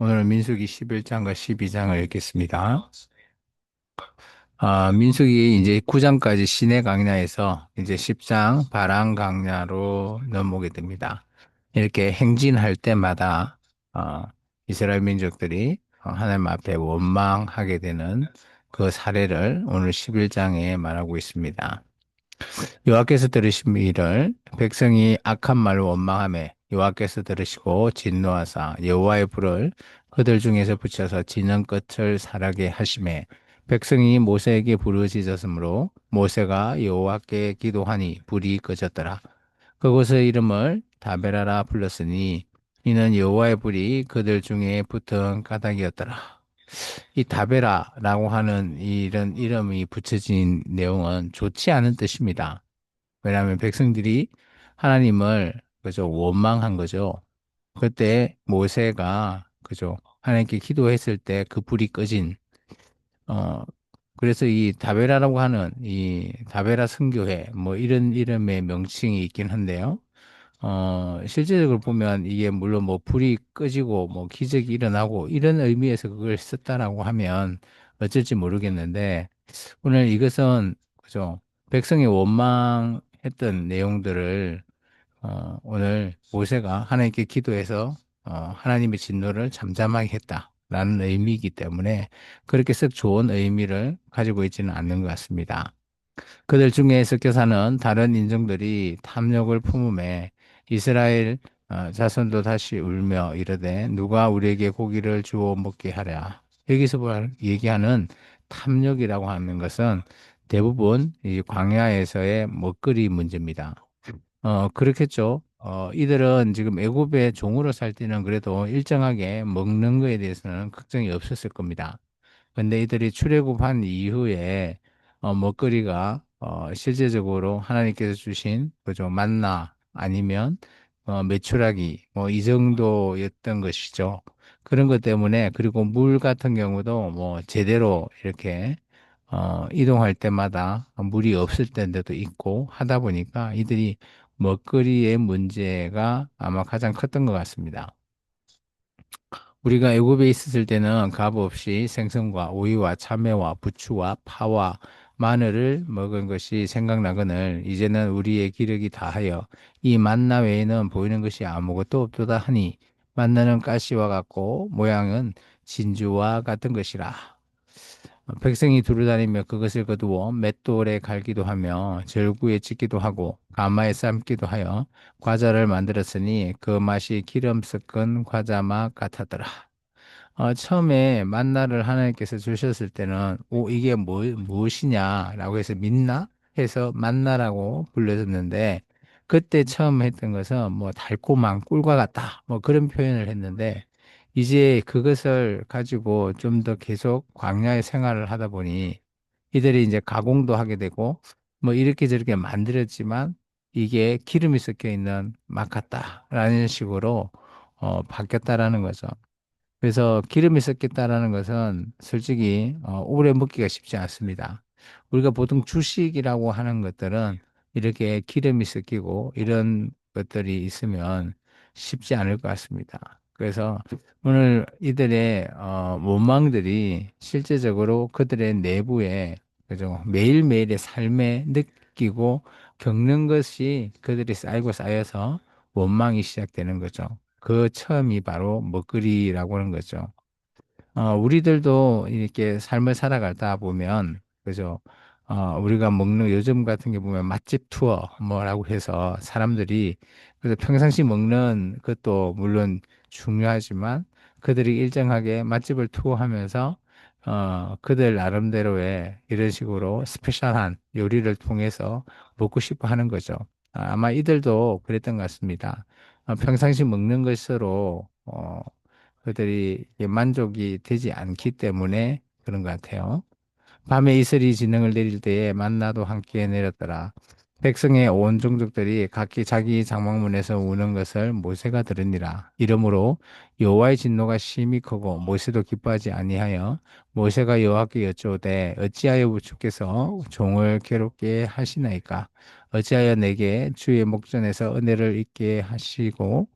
오늘은 민수기 11장과 12장을 읽겠습니다. 민수기 이제 9장까지 시내 강야에서 이제 10장 바람 강야로 넘어오게 됩니다. 이렇게 행진할 때마다 어, 이스라엘 민족들이 하나님 앞에 원망하게 되는 그 사례를 오늘 11장에 말하고 있습니다. 여호와께서 들으시미를 백성이 악한 말로 원망하매 여호와께서 들으시고 진노하사 여호와의 불을 그들 중에서 붙여서 진영 끝을 살하게 하심에 백성이 모세에게 부르짖었으므로 모세가 여호와께 기도하니 불이 꺼졌더라. 그곳의 이름을 다베라라 불렀으니 이는 여호와의 불이 그들 중에 붙은 까닭이었더라. 이 다베라라고 하는 이런 이름이 붙여진 내용은 좋지 않은 뜻입니다. 왜냐하면 백성들이 하나님을 그죠 원망한 거죠. 그때 모세가 그죠 하나님께 기도했을 때 그 불이 꺼진 어 그래서 이 다베라라고 하는 이 다베라 선교회 뭐 이런 이름의 명칭이 있긴 한데요. 실제적으로 보면 이게 물론 뭐 불이 꺼지고 뭐 기적이 일어나고 이런 의미에서 그걸 썼다라고 하면 어쩔지 모르겠는데 오늘 이것은 그죠 백성이 원망했던 내용들을 오늘 모세가 하나님께 기도해서 하나님의 진노를 잠잠하게 했다라는 의미이기 때문에 그렇게 썩 좋은 의미를 가지고 있지는 않는 것 같습니다. 그들 중에 섞여 사는 다른 인종들이 탐욕을 품음에 이스라엘 자손도 다시 울며 이르되 누가 우리에게 고기를 주어 먹게 하랴. 여기서 얘기하는 탐욕이라고 하는 것은 대부분 이 광야에서의 먹거리 문제입니다. 그렇겠죠. 이들은 지금 애굽의 종으로 살 때는 그래도 일정하게 먹는 거에 대해서는 걱정이 없었을 겁니다. 근데 이들이 출애굽한 이후에 먹거리가 실제적으로 하나님께서 주신 그죠 만나 아니면 메추라기 뭐 이 정도였던 것이죠. 그런 것 때문에 그리고 물 같은 경우도 뭐 제대로 이렇게 이동할 때마다 물이 없을 때도 있고 하다 보니까 이들이 먹거리의 문제가 아마 가장 컸던 것 같습니다. 우리가 애굽에 있었을 때는 값 없이 생선과 오이와 참외와 부추와 파와 마늘을 먹은 것이 생각나거늘 이제는 우리의 기력이 다하여 이 만나 외에는 보이는 것이 아무것도 없도다 하니 만나는 가시와 같고 모양은 진주와 같은 것이라. 백성이 두루다니며 그것을 거두어 맷돌에 갈기도 하며 절구에 찢기도 하고 가마에 삶기도 하여 과자를 만들었으니 그 맛이 기름 섞은 과자 맛 같았더라. 처음에 만나를 하나님께서 주셨을 때는 이게 무엇이냐라고 해서 민나 해서 만나라고 불러졌는데 그때 처음 했던 것은 뭐 달콤한 꿀과 같다 뭐 그런 표현을 했는데 이제 그것을 가지고 좀 더 계속 광야의 생활을 하다 보니 이들이 이제 가공도 하게 되고 뭐 이렇게 저렇게 만들었지만 이게 기름이 섞여 있는 맛 같다라는 식으로 바뀌었다라는 거죠. 그래서 기름이 섞였다라는 것은 솔직히 오래 먹기가 쉽지 않습니다. 우리가 보통 주식이라고 하는 것들은 이렇게 기름이 섞이고 이런 것들이 있으면 쉽지 않을 것 같습니다. 그래서 오늘 이들의 원망들이 실제적으로 그들의 내부에 그죠 매일매일의 삶에 느끼고 겪는 것이 그들이 쌓이고 쌓여서 원망이 시작되는 거죠. 그 처음이 바로 먹거리라고 하는 거죠. 우리들도 이렇게 삶을 살아가다 보면, 그죠? 우리가 먹는, 요즘 같은 게 보면 맛집 투어, 뭐라고 해서 사람들이, 그래서 평상시 먹는 것도 물론 중요하지만, 그들이 일정하게 맛집을 투어하면서, 그들 나름대로의 이런 식으로 스페셜한 요리를 통해서 먹고 싶어 하는 거죠. 아마 이들도 그랬던 것 같습니다. 평상시 먹는 것으로, 그들이 이게 만족이 되지 않기 때문에 그런 것 같아요. 밤에 이슬이 진영을 내릴 때에 만나도 함께 내렸더라. 백성의 온 종족들이 각기 자기 장막문에서 우는 것을 모세가 들으니라. 이러므로 여호와의 진노가 심히 크고 모세도 기뻐하지 아니하여 모세가 여호와께 여쭈오되 어찌하여 주께서 종을 괴롭게 하시나이까? 어찌하여 내게 주의 목전에서 은혜를 잊게 하시고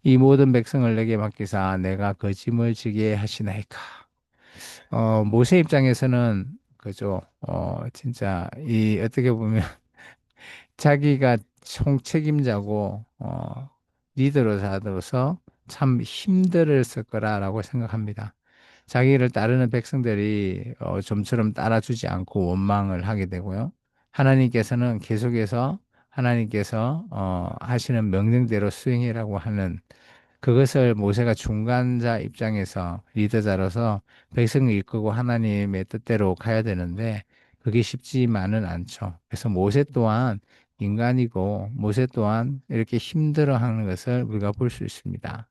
이 모든 백성을 내게 맡기사 내가 그 짐을 지게 하시나이까. 모세 입장에서는 그죠. 진짜 이 어떻게 보면 자기가 총책임자고 리더로서 참 힘들었을 거라라고 생각합니다. 자기를 따르는 백성들이 좀처럼 따라주지 않고 원망을 하게 되고요. 하나님께서는 계속해서 하나님께서 하시는 명령대로 수행이라고 하는 그것을 모세가 중간자 입장에서 리더자로서 백성을 이끌고 하나님의 뜻대로 가야 되는데 그게 쉽지만은 않죠. 그래서 모세 또한 인간이고 모세 또한 이렇게 힘들어하는 것을 우리가 볼 수 있습니다.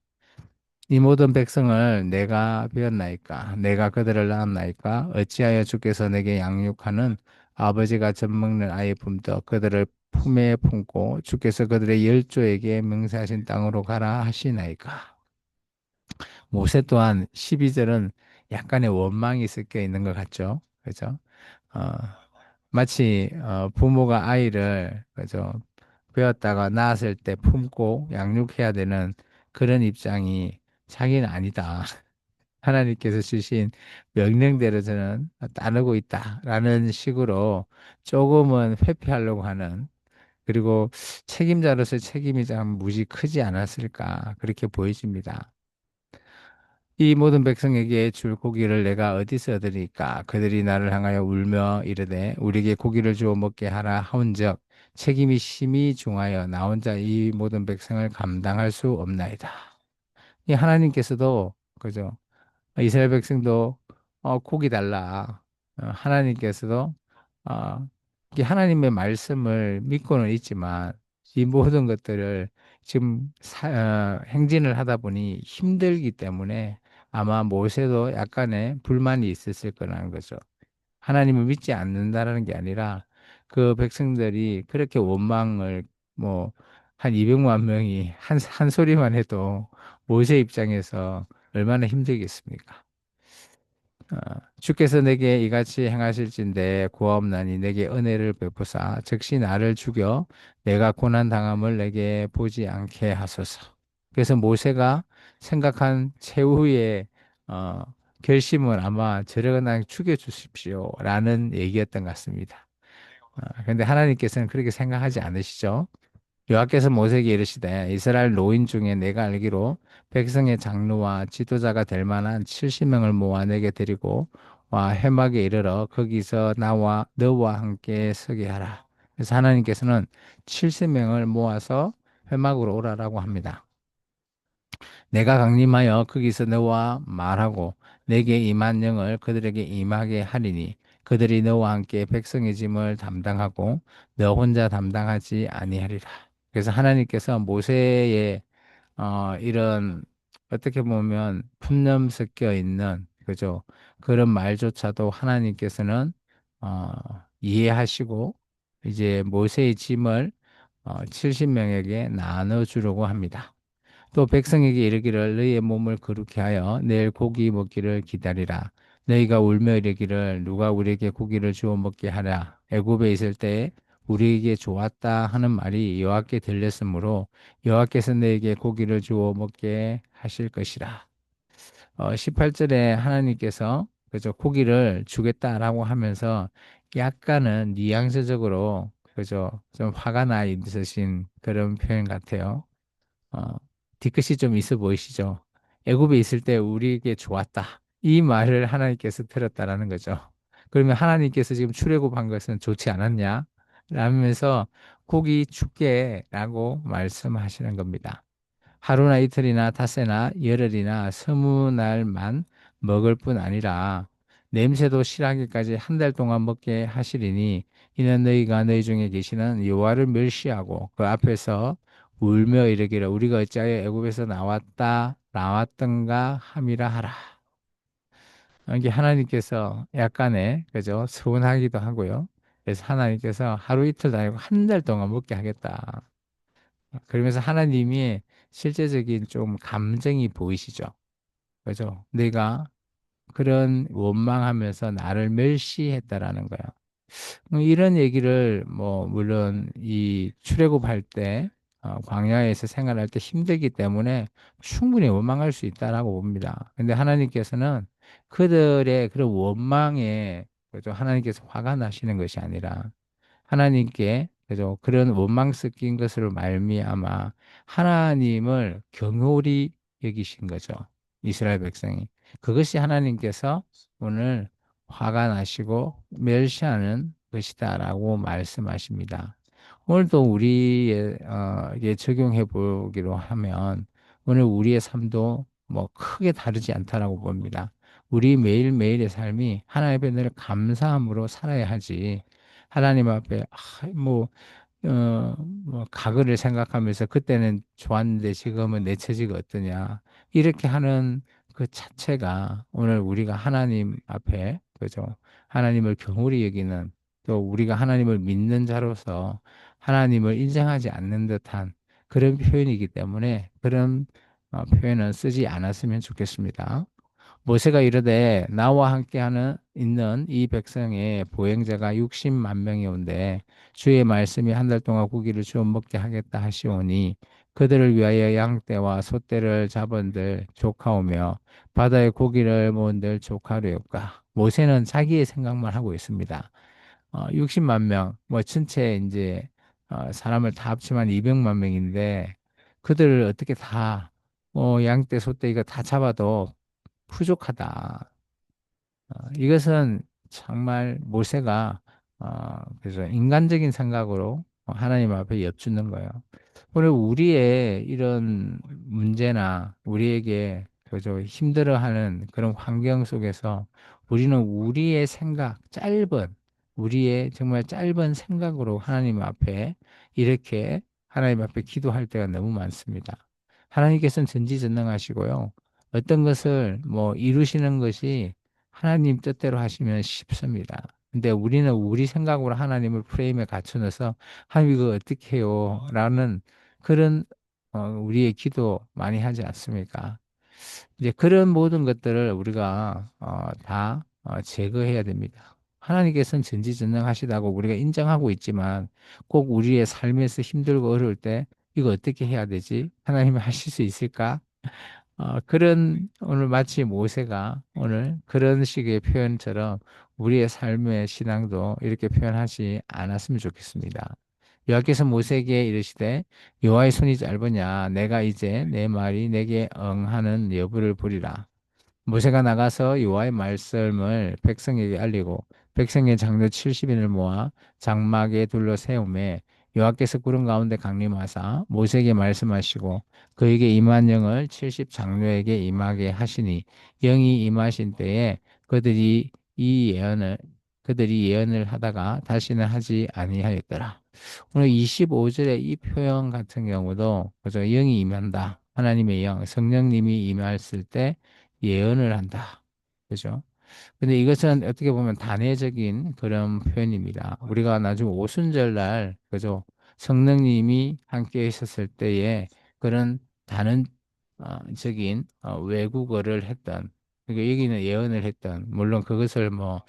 이 모든 백성을 내가 배웠나이까 내가 그들을 낳았나이까 어찌하여 주께서 내게 양육하는 아버지가 젖먹는 아이 품듯 그들을 품에 품고 주께서 그들의 열조에게 맹세하신 땅으로 가라 하시나이까. 모세 또한 12절은 약간의 원망이 섞여 있는 것 같죠. 그죠? 어, 마치 부모가 아이를 그죠? 배웠다가 낳았을 때 품고 양육해야 되는 그런 입장이 자기는 아니다. 하나님께서 주신 명령대로 저는 따르고 있다라는 식으로 조금은 회피하려고 하는 그리고 책임자로서의 책임이 참 무지 크지 않았을까 그렇게 보여집니다. 이 모든 백성에게 줄 고기를 내가 어디서 얻으리까? 그들이 나를 향하여 울며 이르되 우리에게 고기를 주어 먹게 하라 하온즉 책임이 심히 중하여 나 혼자 이 모든 백성을 감당할 수 없나이다. 이 하나님께서도 그죠? 이스라엘 백성도 고기 달라. 하나님께서도 어, 이게 하나님의 말씀을 믿고는 있지만 이 모든 것들을 지금 행진을 하다 보니 힘들기 때문에 아마 모세도 약간의 불만이 있었을 거라는 거죠. 하나님을 믿지 않는다라는 게 아니라 그 백성들이 그렇게 원망을 뭐 한 200만 명이 한 소리만 해도 모세 입장에서 얼마나 힘들겠습니까? 주께서 내게 이같이 행하실진대 구하옵나니 내게 은혜를 베푸사 즉시 나를 죽여 내가 고난 당함을 내게 보지 않게 하소서. 그래서 모세가 생각한 최후의 어, 결심은 아마 저를 그냥 죽여 주십시오라는 얘기였던 것 같습니다. 그런데 하나님께서는 그렇게 생각하지 않으시죠? 여호와께서 모세에게 이르시되 이스라엘 노인 중에 내가 알기로 백성의 장로와 지도자가 될 만한 70명을 모아 내게 데리고 와 회막에 이르러 거기서 나와 너와 함께 서게 하라. 그래서 하나님께서는 70명을 모아서 회막으로 오라라고 합니다. 내가 강림하여 거기서 너와 말하고 내게 임한 영을 그들에게 임하게 하리니 그들이 너와 함께 백성의 짐을 담당하고 너 혼자 담당하지 아니하리라. 그래서 하나님께서 모세의 이런 어떻게 보면 푸념 섞여 있는 그죠? 그런 말조차도 하나님께서는 어, 이해하시고 이제 모세의 짐을 70명에게 나눠 주려고 합니다. 또 백성에게 이르기를 너희의 몸을 거룩히 하여 내일 고기 먹기를 기다리라. 너희가 울며 이르기를 누가 우리에게 고기를 주어 먹게 하랴. 애굽에 있을 때에 우리에게 좋았다 하는 말이 여호와께 들렸으므로 여호와께서 너희에게 고기를 주어 먹게 하실 것이라. 18절에 하나님께서 그저 고기를 주겠다라고 하면서 약간은 뉘앙스적으로 그저 좀 화가 나 있으신 그런 표현 같아요. 어, 뒤끝이 좀 있어 보이시죠? 애굽에 있을 때 우리에게 좋았다. 이 말을 하나님께서 들었다라는 거죠. 그러면 하나님께서 지금 출애굽한 것은 좋지 않았냐? 라면서 고기 줄게라고 말씀하시는 겁니다. 하루나 이틀이나 닷새나 열흘이나 20날만 먹을 뿐 아니라 냄새도 실하기까지 한 달 동안 먹게 하시리니 이는 너희가 너희 중에 계시는 여호와를 멸시하고 그 앞에서 울며 이르기를 우리가 어찌하여 애굽에서 나왔던가 함이라 하라. 이게 하나님께서 약간의 그죠 서운하기도 하고요. 그래서 하나님께서 하루 이틀도 아니고 한 달 동안 먹게 하겠다. 그러면서 하나님이 실제적인 좀 감정이 보이시죠. 그죠? 내가 그런 원망하면서 나를 멸시했다라는 거야. 이런 얘기를 뭐 물론 이 출애굽할 때 광야에서 생활할 때 힘들기 때문에 충분히 원망할 수 있다라고 봅니다. 근데 하나님께서는 그들의 그런 원망에 그죠? 하나님께서 화가 나시는 것이 아니라 하나님께 그죠? 그런 원망 섞인 것으로 말미암아 하나님을 경홀히 여기신 거죠. 이스라엘 백성이. 그것이 하나님께서 오늘 화가 나시고 멸시하는 것이다라고 말씀하십니다. 오늘도 우리의 에 적용해 보기로 하면 오늘 우리의 삶도 뭐 크게 다르지 않다라고 봅니다. 우리 매일매일의 삶이 하나님 앞에 늘 감사함으로 살아야 하지. 하나님 앞에 뭐 과거를 생각하면서 그때는 좋았는데 지금은 내 처지가 어떠냐 이렇게 하는 그 자체가 오늘 우리가 하나님 앞에 그죠? 하나님을 경홀히 여기는 또 우리가 하나님을 믿는 자로서 하나님을 인정하지 않는 듯한 그런 표현이기 때문에 그런 표현은 쓰지 않았으면 좋겠습니다. 모세가 이르되 나와 함께하는 있는 이 백성의 보행자가 60만 명이온데 주의 말씀이 한 달 동안 고기를 주어 먹게 하겠다 하시오니 그들을 위하여 양떼와 소떼를 잡은들 조카오며 바다의 고기를 모은들 조카려까. 모세는 자기의 생각만 하고 있습니다. 60만 명, 뭐 전체 이제 사람을 다 합치면 200만 명인데 그들을 어떻게 다 양떼 소떼 이거 다 잡아도 부족하다. 이것은 정말 모세가 그래서 인간적인 생각으로 하나님 앞에 엽주는 거예요. 오늘 우리의 이런 문제나 우리에게 그저 힘들어하는 그런 환경 속에서 우리는 우리의 생각, 우리의 정말 짧은 생각으로 하나님 앞에 이렇게 하나님 앞에 기도할 때가 너무 많습니다. 하나님께서는 전지전능하시고요. 어떤 것을 뭐 이루시는 것이 하나님 뜻대로 하시면 쉽습니다. 근데 우리는 우리 생각으로 하나님을 프레임에 갖춰 넣어서 하나님 이거 어떻게 해요? 라는 그런 우리의 기도 많이 하지 않습니까? 이제 그런 모든 것들을 우리가 다 제거해야 됩니다. 하나님께서는 전지전능하시다고 우리가 인정하고 있지만 꼭 우리의 삶에서 힘들고 어려울 때 이거 어떻게 해야 되지? 하나님이 하실 수 있을까? 그런 오늘 마치 모세가 오늘 그런 식의 표현처럼 우리의 삶의 신앙도 이렇게 표현하지 않았으면 좋겠습니다. 여호와께서 모세에게 이르시되 여호와의 손이 짧으냐 내가 이제 내 말이 내게 응하는 여부를 보리라. 모세가 나가서 여호와의 말씀을 백성에게 알리고 백성의 장로 70인을 모아 장막에 둘러 세우매 여호와께서 구름 가운데 강림하사 모세에게 말씀하시고 그에게 임한 영을 70 장로에게 임하게 하시니 영이 임하신 때에 그들이 이 예언을 그들이 예언을 하다가 다시는 하지 아니하였더라. 오늘 25절의 이 표현 같은 경우도 그죠? 영이 임한다. 하나님의 영, 성령님이 임했을 때 예언을 한다. 그죠? 근데 이것은 어떻게 보면 단회적인 그런 표현입니다. 우리가 나중에 오순절날, 그죠? 성령님이 함께 있었을 때에 그런 적인 외국어를 했던, 그러니까 여기는 예언을 했던, 물론 그것을 뭐,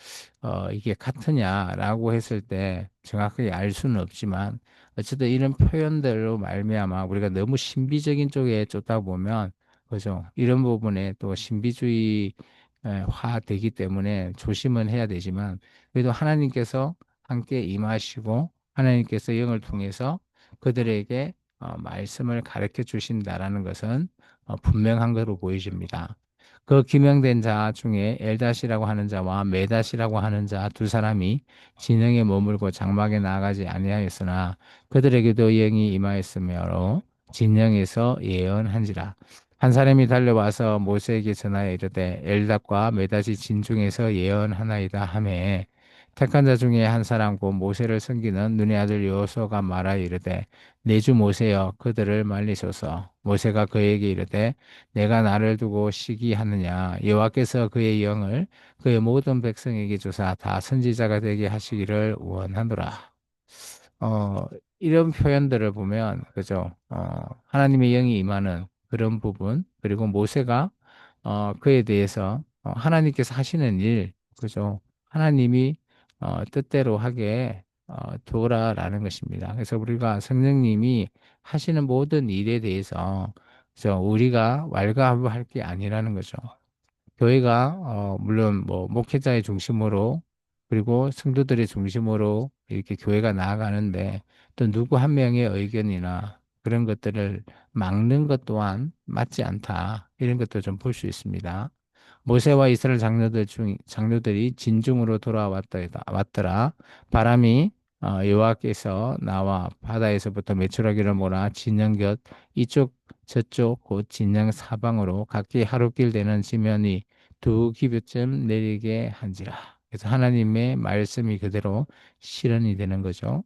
이게 같으냐라고 했을 때 정확하게 알 수는 없지만, 어쨌든 이런 표현들로 말미암아 우리가 너무 신비적인 쪽에 쫓다 보면, 그죠? 이런 부분에 또 신비주의 화 되기 때문에 조심은 해야 되지만 그래도 하나님께서 함께 임하시고 하나님께서 영을 통해서 그들에게 말씀을 가르쳐 주신다라는 것은 분명한 것으로 보여집니다. 그 기명된 자 중에 엘다시라고 하는 자와 메다시라고 하는 자 두 사람이 진영에 머물고 장막에 나아가지 아니하였으나 그들에게도 영이 임하였으므로 진영에서 예언한지라. 한 사람이 달려와서 모세에게 전하여 이르되 엘답과 메다시 진중에서 예언하나이다 하매 택한 자 중에 한 사람 곧 모세를 섬기는 눈의 아들 여호수아가 말하여 이르되 내 주 모세여 그들을 말리소서. 모세가 그에게 이르되 내가 나를 두고 시기하느냐 여호와께서 그의 영을 그의 모든 백성에게 주사 다 선지자가 되게 하시기를 원하노라. 어, 이런 표현들을 보면, 그죠? 하나님의 영이 임하는 그런 부분, 그리고 모세가, 그에 대해서, 하나님께서 하시는 일, 그죠? 하나님이, 뜻대로 하게, 두라라는 것입니다. 그래서 우리가 성령님이 하시는 모든 일에 대해서 그래서 우리가 왈가왈부할 게 아니라는 거죠. 교회가 물론 뭐 목회자의 중심으로 그리고 성도들의 중심으로 이렇게 교회가 나아가는데 또 누구 한 명의 의견이나 그런 것들을 막는 것 또한 맞지 않다. 이런 것도 좀 볼 수 있습니다. 모세와 이스라엘 장로들이 진중으로 왔더라. 바람이 여호와께서 나와 바다에서부터 메추라기를 몰아 진영 곁 이쪽 저쪽 곧 진영 사방으로 각기 하루길 되는 지면이 두 기둣쯤 내리게 한지라. 그래서 하나님의 말씀이 그대로 실현이 되는 거죠.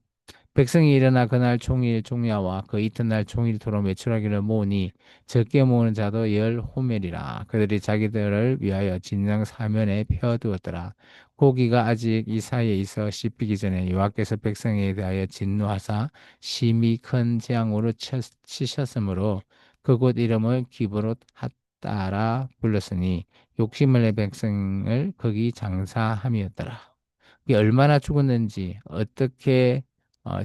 백성이 일어나 그날 종일 종야와 그 이튿날 종일토록 메추라기를 모으니 적게 모으는 자도 열 호멜이라. 그들이 자기들을 위하여 진영 사면에 펴두었더라. 고기가 아직 이 사이에 있어 씹히기 전에 여호와께서 백성에 대하여 진노하사 심히 큰 재앙으로 치셨으므로 그곳 이름을 기브롯 핫다라 불렀으니 욕심을 내 백성을 거기 장사함이었더라. 이게 얼마나 죽었는지 어떻게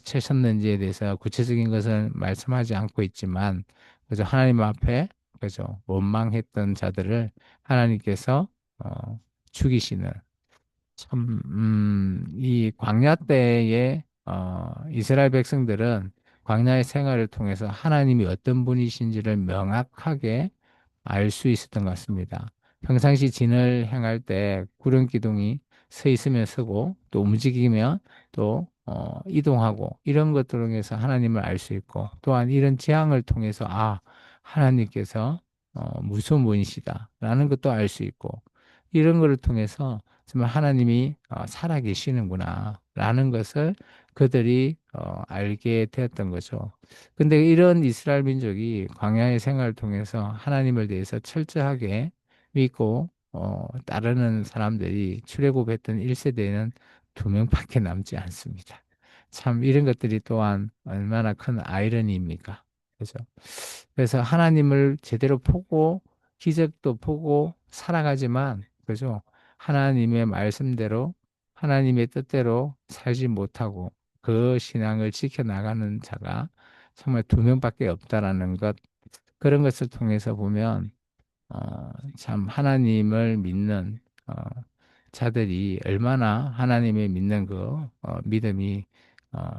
채셨는지에 대해서 구체적인 것은 말씀하지 않고 있지만 그래서 하나님 앞에 그죠 원망했던 자들을 하나님께서 죽이시는 참, 이 광야 때에 이스라엘 백성들은 광야의 생활을 통해서 하나님이 어떤 분이신지를 명확하게 알 수 있었던 것 같습니다. 평상시 진을 행할 때 구름 기둥이 서 있으면 서고 또 움직이면 또 이동하고 이런 것들을 통해서 하나님을 알 수 있고 또한 이런 재앙을 통해서 하나님께서 무서운 분이시다라는 것도 알 수 있고 이런 것을 통해서 정말 하나님이 살아 계시는구나라는 것을 그들이 알게 되었던 거죠. 근데 이런 이스라엘 민족이 광야의 생활을 통해서 하나님을 대해서 철저하게 믿고 따르는 사람들이 출애굽했던 1세대에는 두 명밖에 남지 않습니다. 참 이런 것들이 또한 얼마나 큰 아이러니입니까? 그죠? 그래서 하나님을 제대로 보고 기적도 보고 살아가지만 그죠? 하나님의 말씀대로 하나님의 뜻대로 살지 못하고 그 신앙을 지켜나가는 자가 정말 두 명밖에 없다라는 것 그런 것을 통해서 보면 참 하나님을 믿는 자들이 얼마나 하나님의 믿는 그 믿음이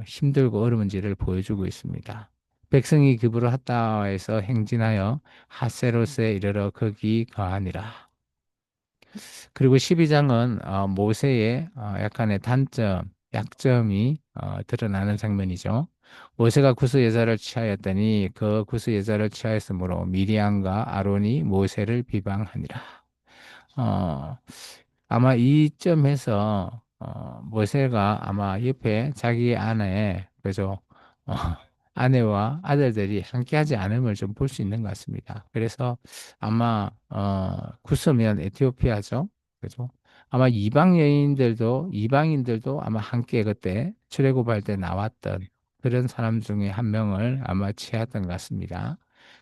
힘들고 어려운지를 보여주고 있습니다. 백성이 그브로 핫다에서 행진하여 핫세로스에 이르러 거기 거하니라. 그리고 12장은 모세의 약간의 단점, 약점이 드러나는 장면이죠. 모세가 구스예자를 취하였더니 그 구스예자를 취하였으므로 미리암과 아론이 모세를 비방하니라. 어, 아마 이 점에서 모세가 아마 옆에 자기 아내, 그죠? 어, 아내와 아들들이 함께하지 않음을 좀 볼 수 있는 것 같습니다. 그래서 아마 구스면 에티오피아죠, 그죠? 아마 이방인들도 아마 함께 그때 출애굽할 때 나왔던 그런 사람 중에 한 명을 아마 취했던 것 같습니다.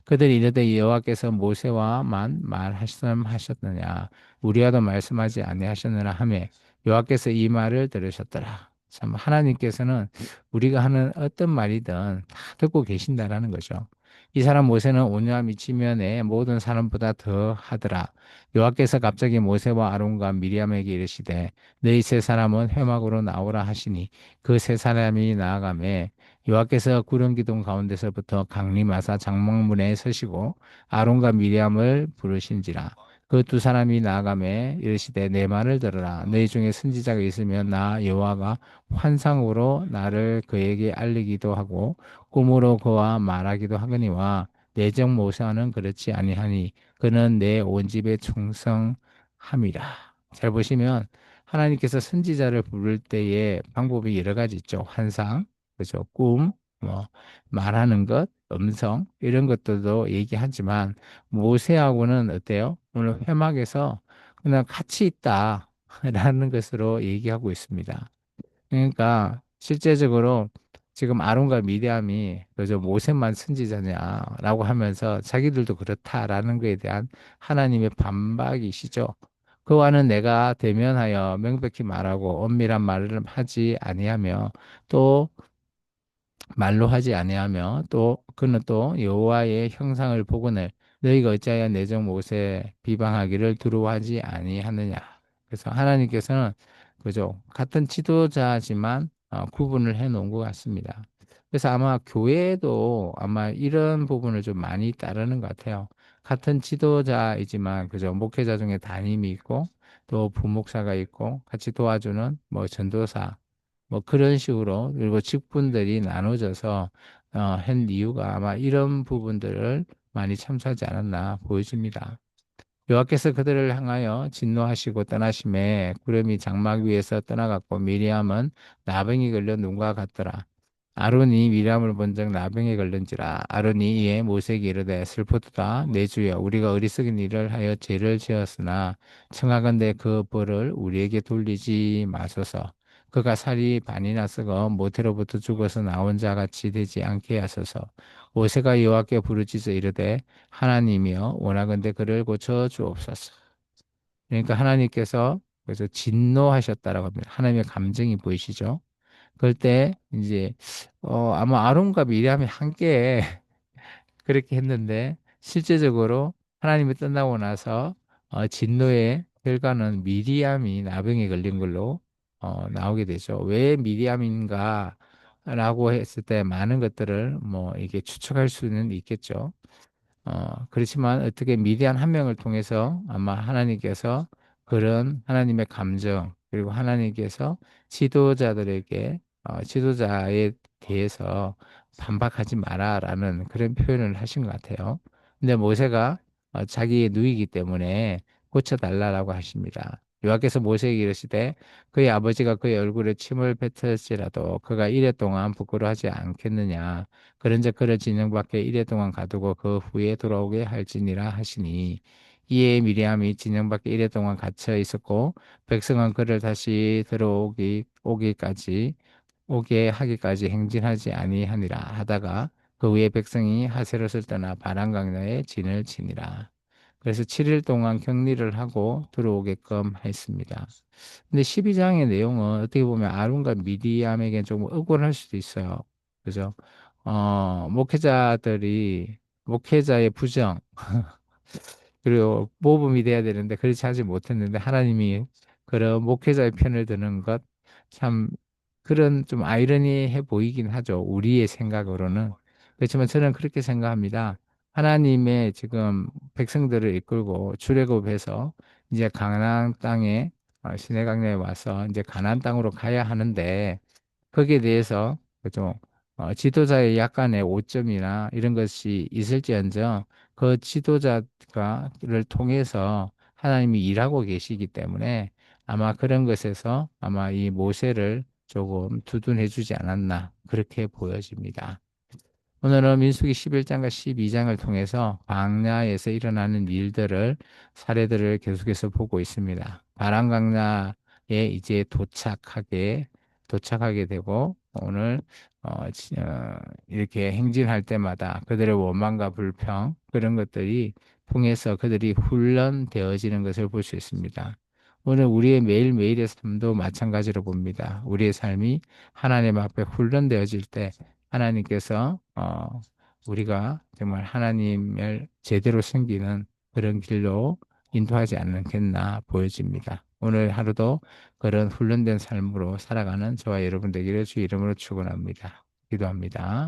그들이 이르되 여호와께서 모세와만 말씀하셨느냐 우리와도 말씀하지 아니하셨느냐 하매 여호와께서 이 말을 들으셨더라. 참 하나님께서는 우리가 하는 어떤 말이든 다 듣고 계신다라는 거죠. 이 사람 모세는 온유함이 지면에 모든 사람보다 더 하더라. 여호와께서 갑자기 모세와 아론과 미리암에게 이르시되 너희 세 사람은 회막으로 나오라 하시니 그 세 사람이 나아가매 여호와께서 구름 기둥 가운데서부터 강림하사 장막문에 서시고 아론과 미리암을 부르신지라. 그 두 사람이 나아가매 이르시되 내 말을 들으라. 너희 중에 선지자가 있으면 나 여호와가 환상으로 나를 그에게 알리기도 하고 꿈으로 그와 말하기도 하거니와 내정 모세와는 그렇지 아니하니 그는 내 온 집에 충성함이라. 잘 보시면 하나님께서 선지자를 부를 때의 방법이 여러 가지 있죠. 환상, 그죠? 꿈, 뭐 말하는 것, 음성 이런 것들도 얘기하지만 모세하고는 어때요? 오늘 회막에서 그냥 같이 있다라는 것으로 얘기하고 있습니다. 그러니까 실제적으로 지금 아론과 미디암이 그저 모세만 선지자냐라고 하면서 자기들도 그렇다라는 것에 대한 하나님의 반박이시죠. 그와는 내가 대면하여 명백히 말하고 엄밀한 말을 하지 아니하며 또 말로 하지 아니하며 또 그는 또 여호와의 형상을 보거늘 너희가 어찌하여 내 종 못에 비방하기를 두려워하지 아니하느냐. 그래서 하나님께서는 그죠 같은 지도자지만 구분을 해 놓은 것 같습니다. 그래서 아마 교회도 아마 이런 부분을 좀 많이 따르는 것 같아요. 같은 지도자이지만 그죠 목회자 중에 담임이 있고 또 부목사가 있고 같이 도와주는 뭐 전도사 뭐 그런 식으로 그리고 직분들이 나눠져서 한 이유가 아마 이런 부분들을 많이 참조하지 않았나 보여집니다. 여호와께서 그들을 향하여 진노하시고 떠나심에 구름이 장막 위에서 떠나갔고 미리암은 나병이 걸려 눈과 같더라. 아론이 미리암을 본즉 나병에 걸린지라. 아론이 이에 모세에게 이르되 슬프도다 내 주여 우리가 어리석은 일을 하여 죄를 지었으나 청하건대 그 벌을 우리에게 돌리지 마소서. 그가 살이 반이나 썩어 모태로부터 죽어서 나온 자 같이 되지 않게 하소서. 모세가 여호와께 부르짖어 이르되 하나님이여 원하건대 그를 고쳐 주옵소서. 그러니까 하나님께서 그래서 진노하셨다라고 합니다. 하나님의 감정이 보이시죠? 그럴 때 이제 아마 아론과 미리암이 함께 그렇게 했는데 실제적으로 하나님이 떠나고 나서 진노의 결과는 미리암이 나병에 걸린 걸로 나오게 되죠. 왜 미리암인가? 라고 했을 때 많은 것들을 뭐 이게 추측할 수는 있겠죠. 그렇지만 어떻게 미디안 한 명을 통해서 아마 하나님께서 그런 하나님의 감정, 그리고 하나님께서 지도자들에게, 지도자에 대해서 반박하지 마라라는 그런 표현을 하신 것 같아요. 근데 모세가 자기의 누이기 때문에 고쳐달라고 하십니다. 여호와께서 모세에게 이르시되 그의 아버지가 그의 얼굴에 침을 뱉을지라도 그가 이래 동안 부끄러워하지 않겠느냐. 그런즉 그를 진영 밖에 이래 동안 가두고 그 후에 돌아오게 할지니라 하시니 이에 미리암이 진영 밖에 이래 동안 갇혀 있었고 백성은 그를 다시 들어오기 오기까지 오게 하기까지 행진하지 아니하니라 하다가 그 후에 백성이 하세롯을 떠나 바람 강야에 진을 치니라. 그래서 7일 동안 격리를 하고 들어오게끔 했습니다. 근데 12장의 내용은 어떻게 보면 아론과 미디암에게 좀 억울할 수도 있어요. 그죠? 목회자들이 목회자의 부정 그리고 모범이 돼야 되는데 그렇지 하지 못했는데 하나님이 그런 목회자의 편을 드는 것 참 그런 좀 아이러니해 보이긴 하죠. 우리의 생각으로는. 그렇지만 저는 그렇게 생각합니다. 하나님의 지금 백성들을 이끌고 출애굽해서 이제 가나안 땅에 시내 강야에 와서 이제 가나안 땅으로 가야 하는데 거기에 대해서 그죠 지도자의 약간의 오점이나 이런 것이 있을지언정 그 지도자가를 통해서 하나님이 일하고 계시기 때문에 아마 그런 것에서 아마 이 모세를 조금 두둔해 주지 않았나 그렇게 보여집니다. 오늘은 민수기 11장과 12장을 통해서 광야에서 일어나는 일들을 사례들을 계속해서 보고 있습니다. 바람 광야에 이제 도착하게 되고 오늘 이렇게 행진할 때마다 그들의 원망과 불평 그런 것들이 통해서 그들이 훈련되어지는 것을 볼 수 있습니다. 오늘 우리의 매일매일의 삶도 마찬가지로 봅니다. 우리의 삶이 하나님 앞에 훈련되어질 때 하나님께서 우리가 정말 하나님을 제대로 섬기는 그런 길로 인도하지 않겠나 보여집니다. 오늘 하루도 그런 훈련된 삶으로 살아가는 저와 여러분 되기를 주 이름으로 축원합니다. 기도합니다.